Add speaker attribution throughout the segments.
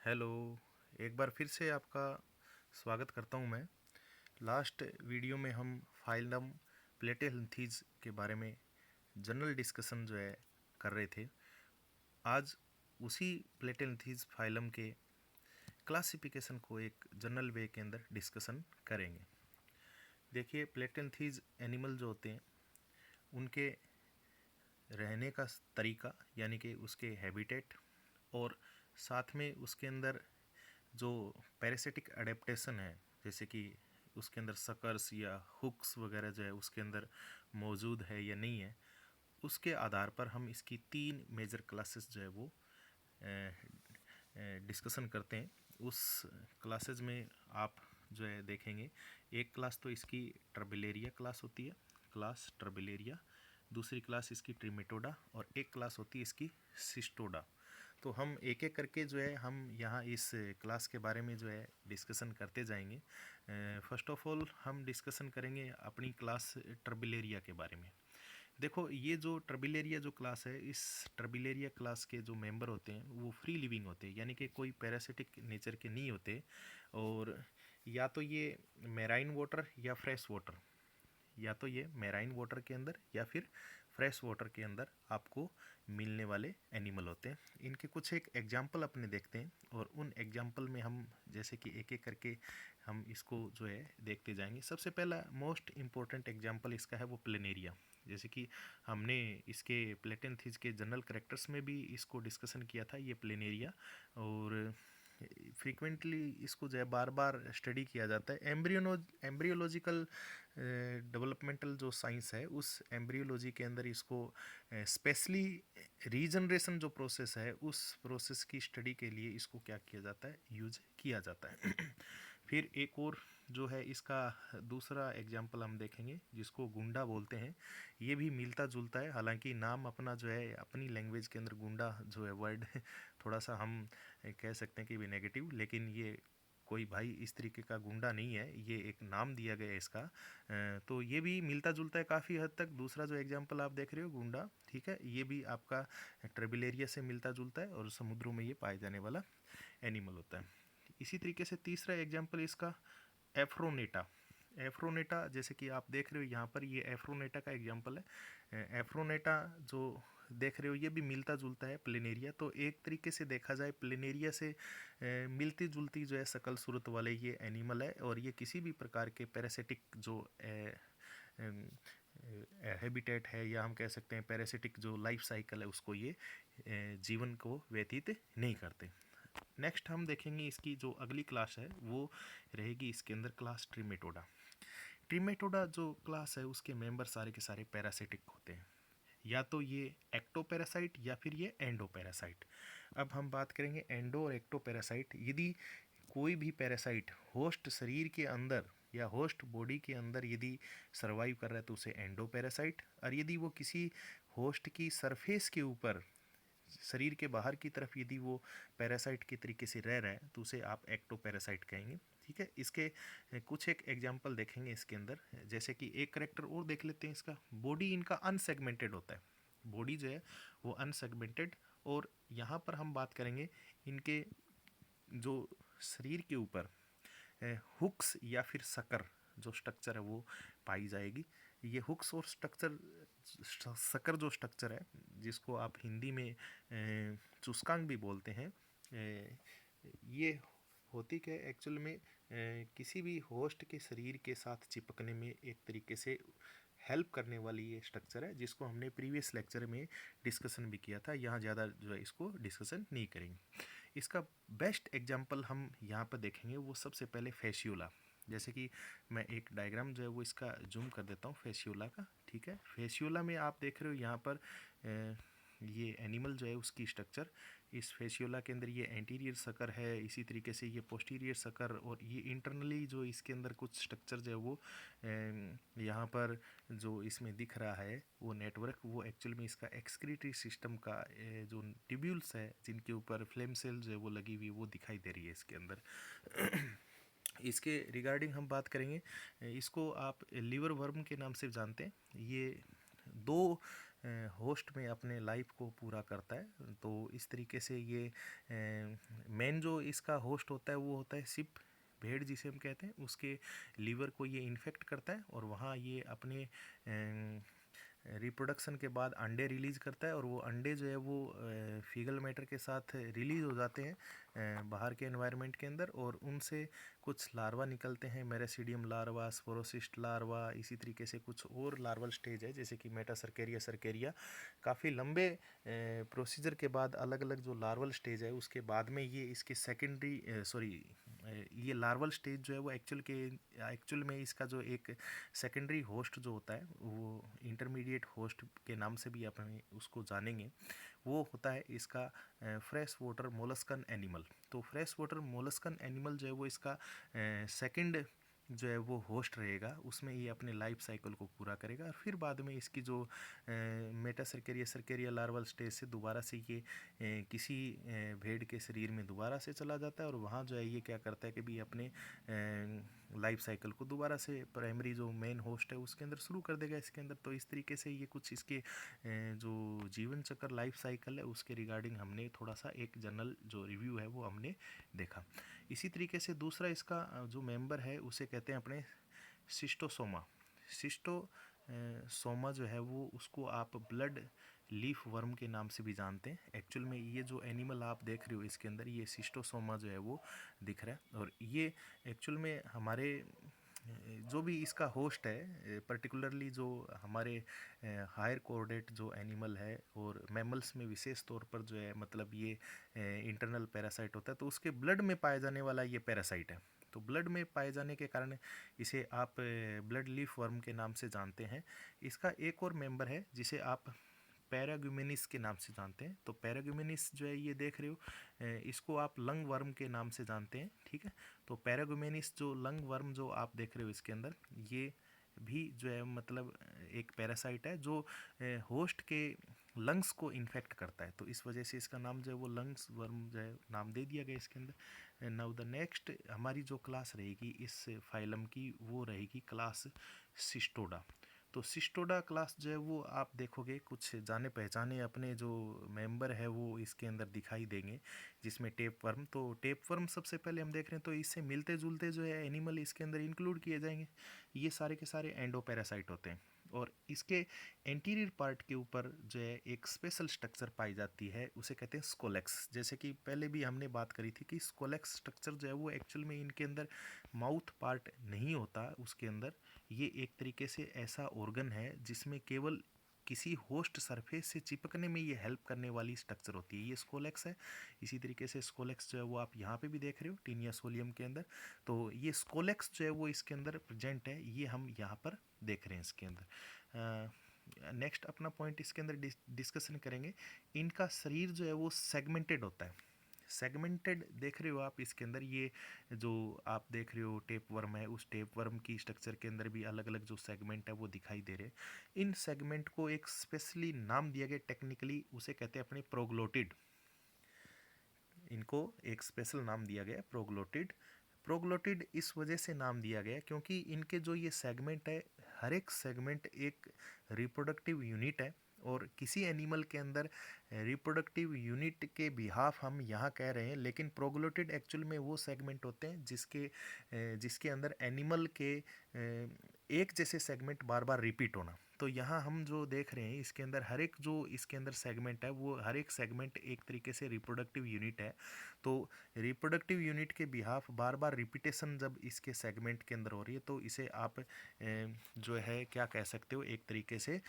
Speaker 1: Hello. एक बार फिर से आपका स्वागत करता हूं मैं। लास्ट वीडियो में हम फाइलम प्लेटेल्थीज के बारे में जनरल डिस्कशन जो है कर रहे थे। आज उसी प्लेटेल्थीज फाइलम के क्लासिफिकेशन को एक जनरल वे के अंदर डिस्कशन करेंगे। देखिए, प्लेटेल्थीज एनिमल जो होते हैं उनके रहने का तरीका यानी कि उसके हैबिटेट और साथ में उसके अंदर जो पैरासिटिक अडेप्टेशन है, जैसे कि उसके अंदर सकर्स या हुक्स वगैरह जो है उसके अंदर मौजूद है या नहीं है, उसके आधार पर हम इसकी 3 मेजर क्लासेस जो है वो डिस्कशन करते हैं। उस क्लासेस में आप जो है देखेंगे, एक क्लास तो इसकी ट्रबिलेरिया क्लास होती है, क्लास ट्रबिलेरिया। दूसरी क्लास इसकी ट्रिमेटोडा और एक क्लास होती है इसकी सिस्टोडा। तो हम एक एक करके जो है हम यहाँ इस क्लास के बारे में जो है डिस्कशन करते जाएंगे। फर्स्ट ऑफ ऑल हम डिस्कशन करेंगे अपनी क्लास ट्रबिलेरिया के बारे में। देखो, ये जो ट्रबिलेरिया जो क्लास है, इस ट्रबिलेरिया क्लास के जो मेंबर होते हैं वो फ्री लिविंग होते हैं, यानी कि कोई पैरासिटिक नेचर के नहीं होते। और या तो ये मैराइन वाटर या फ्रेश वाटर, या तो ये मैराइन वाटर के अंदर या फिर फ्रेश वाटर के अंदर आपको मिलने वाले एनिमल होते हैं। इनके कुछ एक एग्जाम्पल अपने देखते हैं और उन एग्जाम्पल में हम जैसे कि एक एक करके हम इसको जो है देखते जाएंगे। सबसे पहला मोस्ट इम्पोर्टेंट एग्जाम्पल इसका है वो प्लेनेरिया। जैसे कि हमने इसके प्लेटेंथीज के जनरल करेक्टर्स में भी इसको डिस्कशन किया था, ये प्लेनेरिया। और फ्रीक्वेंटली इसको जो है बार बार स्टडी किया जाता है। एम्ब्रियोलॉजिकल डेवलपमेंटल जो साइंस है, उस एम्ब्रियोलॉजी के अंदर इसको स्पेशली रीजनरेशन जो प्रोसेस है, उस प्रोसेस की स्टडी के लिए इसको क्या किया जाता है, यूज किया जाता है। फिर एक और जो है इसका दूसरा एग्जाम्पल हम देखेंगे जिसको गुंडा बोलते हैं। ये भी मिलता जुलता है, हालांकि नाम अपना जो है अपनी लैंग्वेज के अंदर गुंडा जो है वर्ड थोड़ा सा हम कह सकते हैं कि भी नेगेटिव, लेकिन ये कोई भाई इस तरीके का गुंडा नहीं है, ये एक नाम दिया गया है इसका। तो ये भी मिलता जुलता है काफ़ी हद तक। दूसरा जो एग्जांपल आप देख रहे हो गुंडा, ठीक है, ये भी आपका ट्रेबिलेरिया से मिलता जुलता है और समुद्रों में ये पाए जाने वाला एनिमल होता है। इसी तरीके से तीसरा एग्जांपल इसका एफ्रोनेटा। एफ्रोनेटा जैसे कि आप देख रहे हो यहाँ पर, ये एफ्रोनेटा का एग्जांपल है। एफ्रोनेटा जो देख रहे हो ये भी मिलता जुलता है प्लेनेरिया। तो एक तरीके से देखा जाए प्लेनेरिया से मिलती जुलती जो है शकल सूरत वाले ये एनिमल है, और ये किसी भी प्रकार के पैरासिटिक जो हैबिटेट है या हम कह सकते हैं पैरासिटिक जो लाइफ साइकिल है उसको ये जीवन को व्यतीत नहीं करते। नेक्स्ट हम देखेंगे इसकी जो अगली क्लास है वो रहेगी इसके अंदर क्लास ट्रिमेटोडा। ट्रिमेटोडा जो क्लास है उसके मेंबर सारे के सारे पैरासिटिक होते हैं, या तो ये एक्टोपैरासाइट या फिर ये एंडोपैरासाइट। अब हम बात करेंगे एंडो और एक्टोपैरासाइट। यदि कोई भी पैरासाइट होस्ट शरीर के अंदर या होस्ट बॉडी के अंदर यदि सरवाइव कर रहा है तो उसे एंडोपैरासाइट, और यदि वो किसी होस्ट की सरफेस के ऊपर शरीर के बाहर की तरफ यदि वो पैरासाइट के तरीके से रह रहा है तो उसे आप एक्टोपैरासाइट कहेंगे। ठीक है, इसके कुछ एक एग्जांपल देखेंगे इसके अंदर। जैसे कि एक करेक्टर और देख लेते हैं इसका, बॉडी इनका अनसेगमेंटेड होता है, बॉडी जो है वो अनसेगमेंटेड। और यहाँ पर हम बात करेंगे इनके जो शरीर के ऊपर हुक्स या फिर सकर जो स्ट्रक्चर है वो पाई जाएगी। ये हुक्स और स्ट्रक्चर, सकर जो स्ट्रक्चर है जिसको आप हिंदी में चुस्कांग भी बोलते हैं, ये होती क्या है एक्चुअल में, किसी भी होस्ट के शरीर के साथ चिपकने में एक तरीके से हेल्प करने वाली ये स्ट्रक्चर है, जिसको हमने प्रीवियस लेक्चर में डिस्कशन भी किया था। यहाँ ज़्यादा जो है इसको डिस्कशन नहीं करेंगे। इसका बेस्ट एग्जांपल हम यहाँ पर देखेंगे वो सबसे पहले फेशियोला। जैसे कि मैं एक डायग्राम जो है वो इसका जूम कर देता हूँ फेशियोला का। ठीक है, फेशियोला में आप देख रहे हो यहाँ पर ये एनिमल जो है उसकी स्ट्रक्चर, इस फेशियोला के अंदर ये एंटीरियर सकर है, इसी तरीके से ये पोस्टीरियर सकर, और ये इंटरनली जो इसके अंदर कुछ स्ट्रक्चर जो है वो यहाँ पर जो इसमें दिख रहा है वो नेटवर्क, वो एक्चुअल में इसका एक्सक्रीटरी सिस्टम का जो ट्यूब्यूल्स है जिनके ऊपर फ्लेम सेल जो है वो लगी हुई वो दिखाई दे रही है इसके अंदर। इसके रिगार्डिंग हम बात करेंगे, इसको आप लिवर वर्म के नाम से जानते हैं। ये दो होस्ट में अपने लाइफ को पूरा करता है। तो इस तरीके से ये मेन जो इसका होस्ट होता है वो होता है सिप, भेड़ जिसे हम कहते हैं, उसके लीवर को ये इन्फेक्ट करता है और वहाँ ये अपने रिप्रोडक्शन के बाद अंडे रिलीज़ करता है और वो अंडे जो है वो फीगल मैटर के साथ रिलीज़ हो जाते हैं बाहर के एनवायरनमेंट के अंदर, और उनसे कुछ लार्वा निकलते हैं, मेरासीडियम लार्वा, स्पोरोसिस्ट लार्वा, इसी तरीके से कुछ और लार्वल स्टेज है जैसे कि मेटासर्केरिया, सर्केरिया। काफ़ी लंबे प्रोसीजर के बाद अलग अलग जो लार्वल स्टेज है उसके बाद में ये इसके सेकेंडरी सॉरी ये लार्वल स्टेज जो है वो एक्चुअल में इसका जो एक सेकेंडरी होस्ट जो होता है वो इंटरमीडिएट होस्ट के नाम से भी अपन उसको जानेंगे, वो होता है इसका फ्रेश वाटर मोलस्कन एनिमल। तो फ्रेश वाटर मोलस्कन एनिमल जो है वो इसका सेकंड जो है वो होस्ट रहेगा, उसमें ये अपने लाइफ साइकिल को पूरा करेगा और फिर बाद में इसकी जो मेटासर्केरिया, सर्केरिया लार्वल स्टेज से दोबारा से ये किसी भेड़ के शरीर में दोबारा से चला जाता है और वहाँ जो है ये क्या करता है कि भी अपने लाइफ साइकिल को दोबारा से प्राइमरी जो मेन होस्ट है उसके अंदर शुरू कर देगा इसके अंदर। तो इस तरीके से ये कुछ इसके जो जीवन चक्र लाइफ साइकिल है उसके रिगार्डिंग हमने थोड़ा सा एक जनरल जो रिव्यू है वो हमने देखा। इसी तरीके से दूसरा इसका जो मेंबर है उसे कहते हैं अपने सिस्टोसोमा। सिस्टो सोमा जो है वो उसको आप ब्लड लीफ वर्म के नाम से भी जानते हैं। एक्चुअल में ये जो एनिमल आप देख रहे हो इसके अंदर ये सिस्टोसोमा जो है वो दिख रहा है और ये एक्चुअल में हमारे जो भी इसका होस्ट है पर्टिकुलरली जो हमारे हायर कोऑर्डेट जो एनिमल है और मैमल्स में विशेष तौर पर जो है मतलब ये इंटरनल पैरासाइट होता है, तो उसके ब्लड में पाया जाने वाला ये पैरासाइट है। तो ब्लड में पाए जाने के कारण इसे आप ब्लड लीफ वर्म के नाम से जानते हैं। इसका एक और मेंबर है जिसे आप पैराग्यूमेनिस के नाम से जानते हैं। तो पैराग्यूमेनिस जो है ये देख रहे हो इसको आप लंग वर्म के नाम से जानते हैं, ठीक है। तो पैराग्यूमेनिस जो लंग वर्म जो आप देख रहे हो इसके अंदर ये भी जो है मतलब एक पैरासाइट है जो होस्ट के लंग्स को इन्फेक्ट करता है। तो इस वजह से इसका नाम जो है वो लंग्स वर्म जो है नाम दे दिया गया इसके अंदर। नाउ द नेक्स्ट हमारी जो क्लास रहेगी इस फाइलम की वो रहेगी क्लास सिस्टोडा। तो सिस्टोडा क्लास जो है वो आप देखोगे कुछ जाने पहचाने अपने जो मेंबर है वो इसके अंदर दिखाई देंगे, जिसमें टेप वर्म। तो टेप वर्म सबसे पहले हम देख रहे हैं तो इससे मिलते जुलते जो है एनिमल इसके अंदर इंक्लूड किए जाएंगे। ये सारे के सारे एंडोपैरासाइट होते हैं और इसके एंटीरियर पार्ट के ऊपर जो है एक स्पेशल स्ट्रक्चर पाई जाती है उसे कहते हैं स्कोलेक्स। जैसे कि पहले भी हमने बात करी थी कि स्कोलेक्स स्ट्रक्चर जो है वो एक्चुअल में इनके अंदर माउथ पार्ट नहीं होता, उसके अंदर ये एक तरीके से ऐसा ऑर्गन है जिसमें केवल किसी होस्ट सरफेस से चिपकने में ये हेल्प करने वाली स्ट्रक्चर होती है, ये स्कोलेक्स है। इसी तरीके से स्कोलेक्स जो है वो आप यहाँ पे भी देख रहे हो टीनिया सोलियम के अंदर। तो ये स्कोलेक्स जो है वो इसके अंदर प्रेजेंट है, ये हम यहाँ पर देख रहे हैं इसके अंदर। नेक्स्ट अपना पॉइंट इसके अंदर डिस्कशन करेंगे। इनका शरीर जो है वो सेगमेंटेड होता है। सेगमेंटेड देख रहे हो आप इसके अंदर, ये जो आप देख रहे हो टेप वर्म है उस टेप वर्म की स्ट्रक्चर के अंदर भी अलग अलग जो सेगमेंट है वो दिखाई दे रहे हैं। इन सेगमेंट को एक स्पेशली नाम दिया गया टेक्निकली, उसे कहते हैं अपने प्रोग्लोटिड। इनको एक स्पेशल नाम दिया गया प्रोग्लोटिड। प्रोग्लोटिड इस वजह से नाम दिया गया क्योंकि इनके जो ये सेगमेंट है हर एक सेगमेंट एक रिप्रोडक्टिव यूनिट है और किसी एनिमल के अंदर रिप्रोडक्टिव यूनिट के बिहाफ हम यहाँ कह रहे हैं, लेकिन प्रोग्लोटिड एक्चुअल में वो सेगमेंट होते हैं जिसके अंदर एनिमल के एक जैसे सेगमेंट बार बार रिपीट होना। तो यहाँ हम जो देख रहे हैं इसके अंदर हर एक जो इसके अंदर सेगमेंट है वो हर एक सेगमेंट एक तरीके से रिप्रोडक्टिव यूनिट है। तो रिप्रोडक्टिव यूनिट के बिहाफ बार बार रिपीटेशन जब इसके सेगमेंट के अंदर हो रही है तो इसे आप जो है क्या कह सकते हो, एक तरीके से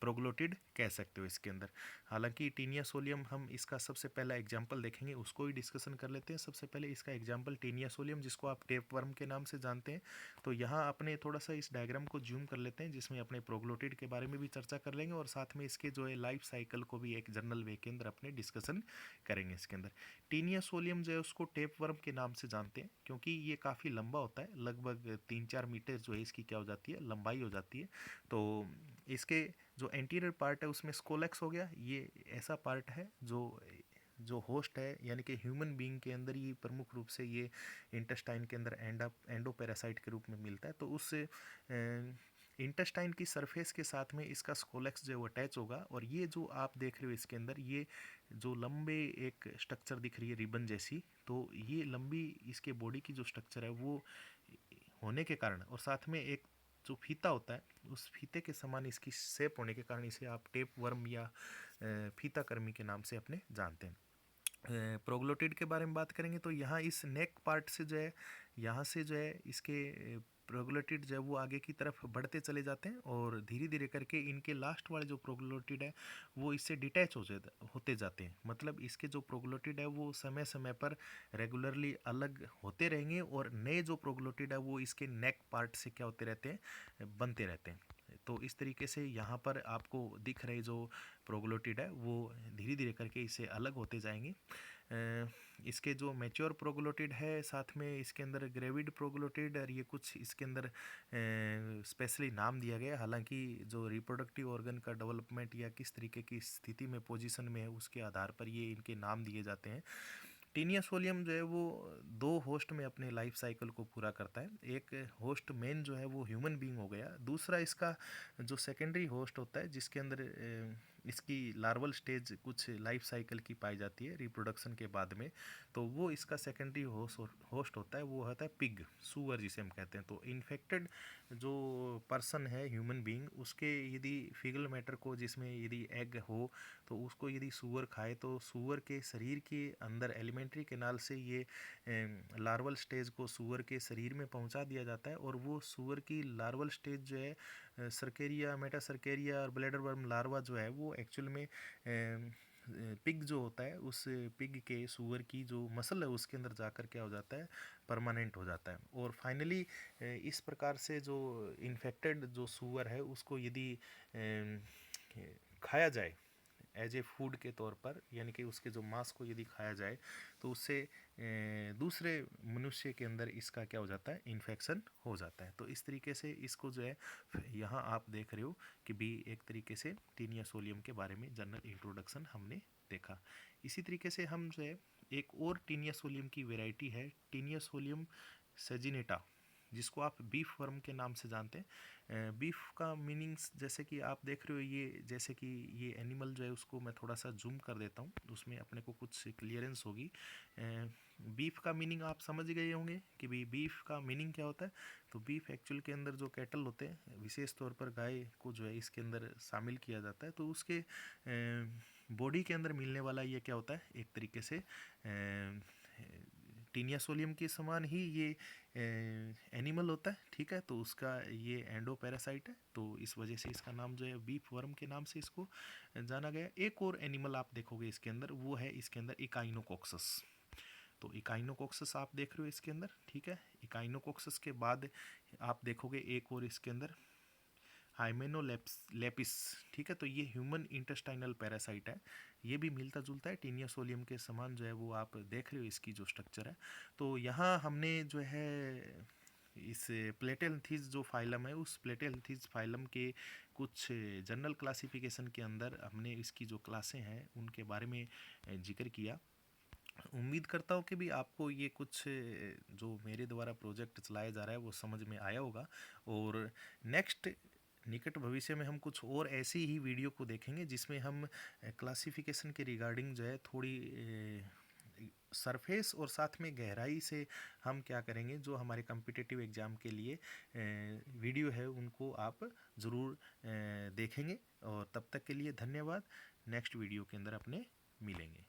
Speaker 1: प्रोग्लोटिड कह सकते हो इसके अंदर। हालांकि टीनिया सोलियम हम इसका सबसे पहला एग्जाम्पल देखेंगे, उसको ही डिस्कशन कर लेते हैं। सबसे पहले इसका एग्जाम्पल टीनिया सोलियम जिसको आप टेप वर्म के नाम से जानते हैं। तो यहाँ अपने थोड़ा सा इस डायग्राम को जूम कर लेते हैं जिसमें अपने प्रोग्लोटिड के बारे में भी चर्चा कर लेंगे और साथ में इसके जो है लाइफ साइकिल को भी एक जनरल वे के अंदर अपने डिस्कशन करेंगे इसके अंदर। टीनिया सोलियम जो है उसको टेप वर्म के नाम से जानते हैं क्योंकि ये काफ़ी लंबा होता है, लगभग 3-4 मीटर जो है इसकी क्या हो जाती है लंबाई हो जाती है। तो इसके जो एंटीरियर पार्ट है उसमें स्कोलेक्स हो गया, ये ऐसा पार्ट है जो होस्ट है यानी कि ह्यूमन बीइंग के अंदर ही प्रमुख रूप से ये इंटेस्टाइन के अंदर एंडोपैरासाइट के रूप में मिलता है। तो उस इंटेस्टाइन की सरफेस के साथ में इसका स्कोलेक्स जो है वो अटैच होगा, और ये जो आप देख रहे हो इसके अंदर ये जो लंबे एक स्ट्रक्चर दिख रही है रिबन जैसी, तो ये लंबी इसके बॉडी की जो स्ट्रक्चर है वो होने के कारण, और साथ में एक जो फीता होता है उस फीते के समान इसकी शेप होने के कारण इसे आप टेप वर्म या फीता कर्मी के नाम से अपने जानते हैं। प्रोग्लोटिड के बारे में बात करेंगे तो यहाँ इस नेक पार्ट से जो है, यहाँ से जो है इसके प्रोग्लोटिड जो है वो आगे की तरफ बढ़ते चले जाते हैं, और धीरे धीरे करके इनके लास्ट वाले जो प्रोग्लोटिड है वो इससे डिटैच होते जाते हैं। मतलब इसके जो प्रोग्लोटिड है वो समय समय पर रेगुलरली अलग होते रहेंगे, और नए जो प्रोग्लोटिड है वो इसके नेक पार्ट से क्या होते रहते हैं, बनते रहते हैं। तो इस तरीके से यहाँ पर आपको दिख रहे जो प्रोग्लोटिड है वो धीरे धीरे करके इससे अलग होते जाएंगे। इसके जो मैच्योर प्रोग्लोटिड है, साथ में इसके अंदर ग्रेविड प्रोग्लोटिड, और ये कुछ इसके अंदर स्पेशली नाम दिया गया। हालांकि जो रिप्रोडक्टिव ऑर्गन का डेवलपमेंट या किस तरीके की स्थिति में पोजीशन में है उसके आधार पर ये इनके नाम दिए जाते हैं। टीनिया सोलियम जो है वो दो होस्ट में अपने लाइफ साइकिल को पूरा करता है। एक होस्ट मेन जो है वो ह्यूमन बीइंग हो गया, दूसरा इसका जो सेकेंडरी होस्ट होता है जिसके अंदर इसकी लार्वल स्टेज कुछ लाइफ साइकिल की पाई जाती है रिप्रोडक्शन के बाद में, तो वो इसका सेकेंडरी होस्ट होता है, वो होता है पिग, सुअर जिसे हम कहते हैं। तो इन्फेक्टेड जो पर्सन है ह्यूमन बीइंग, उसके यदि फीकल मैटर को जिसमें यदि एग हो तो उसको यदि सूअर खाए तो सूअर के शरीर के अंदर एलिमेंट्री कैनाल से ये लार्वल स्टेज को सूअर के शरीर में पहुंचा दिया जाता है, और वो सूअर की लार्वल स्टेज जो है सर्केरिया, मेटासर्केरिया और ब्लैडर वर्म लार्वा जो है वो एक्चुअल में पिग जो होता है उस पिग के सूअर की जो मसल है उसके अंदर जाकर क्या हो जाता है, परमानेंट हो जाता है। और फाइनली इस प्रकार से जो इन्फेक्टेड जो सूअर है उसको यदि खाया जाए एज ए फूड के तौर पर, यानी कि उसके जो मांस को यदि खाया जाए तो उससे दूसरे मनुष्य के अंदर इसका क्या हो जाता है, इन्फेक्शन हो जाता है। तो इस तरीके से इसको जो है यहाँ आप देख रहे हो कि भी एक तरीके से टीनिया सोलियम के बारे में जनरल इंट्रोडक्शन हमने देखा। इसी तरीके से हम जो है एक और टीनिया सोलियम की वेराइटी है टीनिया सोलियम सेजिनेटा, जिसको आप बीफ वर्म के नाम से जानते हैं। बीफ का मीनिंग्स जैसे कि आप देख रहे हो, ये जैसे कि ये एनिमल जो है उसको मैं थोड़ा सा जूम कर देता हूँ, उसमें अपने को कुछ क्लियरेंस होगी। बीफ का मीनिंग आप समझ गए होंगे कि भाई बीफ का मीनिंग क्या होता है। तो बीफ एक्चुअल के अंदर जो कैटल होते हैं, विशेष तौर पर गाय को जो है इसके अंदर शामिल किया जाता है, तो उसके बॉडी के अंदर मिलने वाला ये क्या होता है, एक तरीके से टीनिया सोलियम के समान ही ये एनिमल होता है, ठीक है। तो उसका ये एंडो पैरासाइट है, तो इस वजह से इसका नाम जो है बीफ वर्म के नाम से इसको जाना गया। एक और एनिमल आप देखोगे इसके अंदर, वो है इसके अंदर इकाइनोकॉक्सस। तो इकाइनोकॉक्सस आप देख रहे हो इसके अंदर, ठीक है। इकाइनोकॉक्सस के बाद आप देखोगे एक और इसके अंदर हाइमेनोलेपिस, ठीक है। तो ये ह्यूमन इंटेस्टाइनल पैरासाइट है, ये भी मिलता जुलता है टीनिया सोलियम के समान जो है वो आप देख रहे हो इसकी जो स्ट्रक्चर है। तो यहाँ हमने जो है इस प्लेटेलथीज जो फाइलम है उस प्लेटेलथीज फाइलम के कुछ जनरल क्लासिफिकेशन के अंदर हमने इसकी जो क्लासें हैं उनके बारे में जिक्र किया। उम्मीद करता हूँ कि भी आपको ये कुछ जो मेरे द्वारा प्रोजेक्ट चलाया जा रहा है वो समझ में आया होगा, और नेक्स्ट निकट भविष्य में हम कुछ और ऐसी ही वीडियो को देखेंगे जिसमें हम क्लासिफिकेशन के रिगार्डिंग जो है थोड़ी सरफेस और साथ में गहराई से हम क्या करेंगे, जो हमारे कम्पिटिटिव एग्ज़ाम के लिए वीडियो है उनको आप ज़रूर देखेंगे। और तब तक के लिए धन्यवाद। नेक्स्ट वीडियो के अंदर अपने मिलेंगे।